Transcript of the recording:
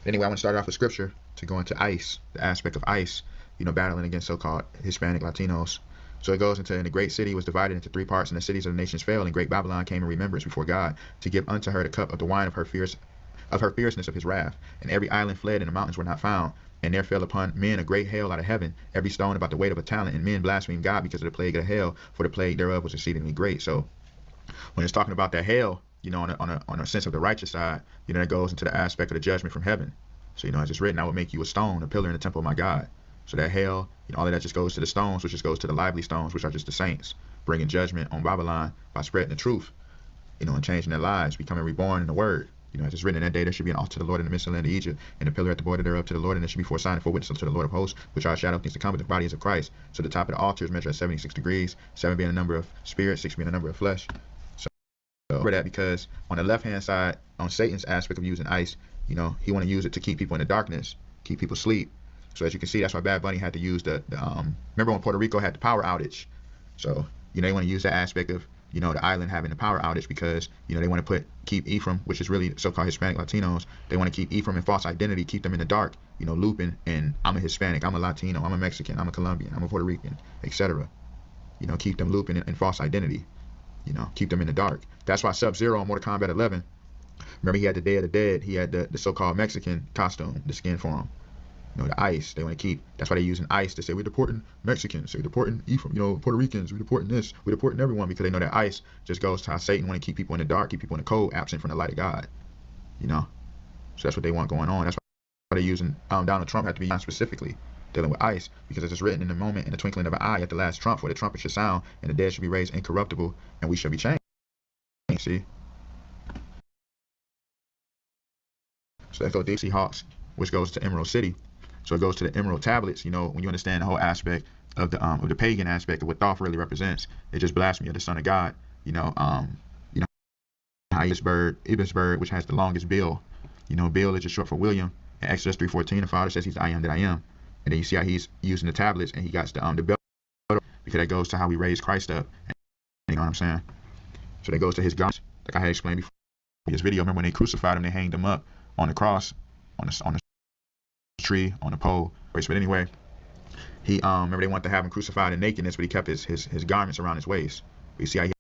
Anyway, I want to start off with scripture to go into ICE, the aspect of ICE, battling against so-called Hispanic Latinos. So it goes into, and the great city was divided into three parts, and the cities of the nations fell, and great Babylon came in remembrance before God to give unto her the cup of the wine of her fierceness of his wrath. And every island fled, and the mountains were not found. And there fell upon men a great hail out of heaven, every stone about the weight of a talent, and men blasphemed God because of the plague of hail, for the plague thereof was exceedingly great. So when it's talking about that hail, on a sense of the righteous side, that goes into the aspect of the judgment from heaven. So, as it's written, I will make you a stone, a pillar in the temple of my God. So that hail, all of that just goes to the stones, which just goes to the lively stones, which are just the saints, bringing judgment on Babylon by spreading the truth, and changing their lives, becoming reborn in the word. As it's written, in that day there should be an altar to the Lord in the midst of the land of Egypt, and a pillar at the border thereof to the Lord, and there should be four signs and four witnesses to the Lord of hosts, which are a shadow of things to come, but the body is of Christ. So the top of the altar is measured at 76 degrees, 7 being the number of spirit, 6 being the number of flesh. So remember that, because on the left-hand side, on Satan's aspect of using ice, he want to use it to keep people in the darkness, keep people asleep. So as you can see, that's why Bad Bunny had to use remember when Puerto Rico had the power outage? So, they want to use that aspect of, the island having the power outage, because, they want to keep Ephraim, which is really so-called Hispanic Latinos, they want to keep Ephraim in false identity, keep them in the dark, looping, and I'm a Hispanic, I'm a Latino, I'm a Mexican, I'm a Colombian, I'm a Puerto Rican, etc. Keep them looping in false identity, keep them in the dark. That's why Sub-Zero on Mortal Kombat 11, remember he had the Day of the Dead, he had the so-called Mexican costume, the skin for him. The ice, they want to keep, that's why they're using ice to say we're deporting Mexicans, we're deporting Ephraim, Puerto Ricans, we're deporting this, we're deporting everyone, because they know that ice just goes to how Satan want to keep people in the dark, keep people in the cold, absent from the light of God, So that's what they want going on. That's why they're using, Donald Trump had to be specifically dealing with ice, because it's just written in the moment, in the twinkling of an eye, at the last trump, where the trumpet should sound, and the dead should be raised incorruptible, and we shall be changed. See? So that's the Seahawks, which goes to Emerald City. So it goes to the Emerald Tablets. When you understand the whole aspect of the pagan aspect of what Thoth really represents, it's just blasphemy of the Son of God. How Ibisberg, which has the longest bill. Bill is just short for William. In Exodus 3:14, the Father says he's the I am that I am. And then you see how he's using the tablets, and he got the belt, because that goes to how we raise Christ up. You know what I'm saying? So that goes to his God, like I had explained before in this video. Remember when they crucified him, they hanged him up on the cross, on the tree, on the pole. But anyway, he remember they wanted to have him crucified in nakedness, but he kept his garments around his waist. But you see how he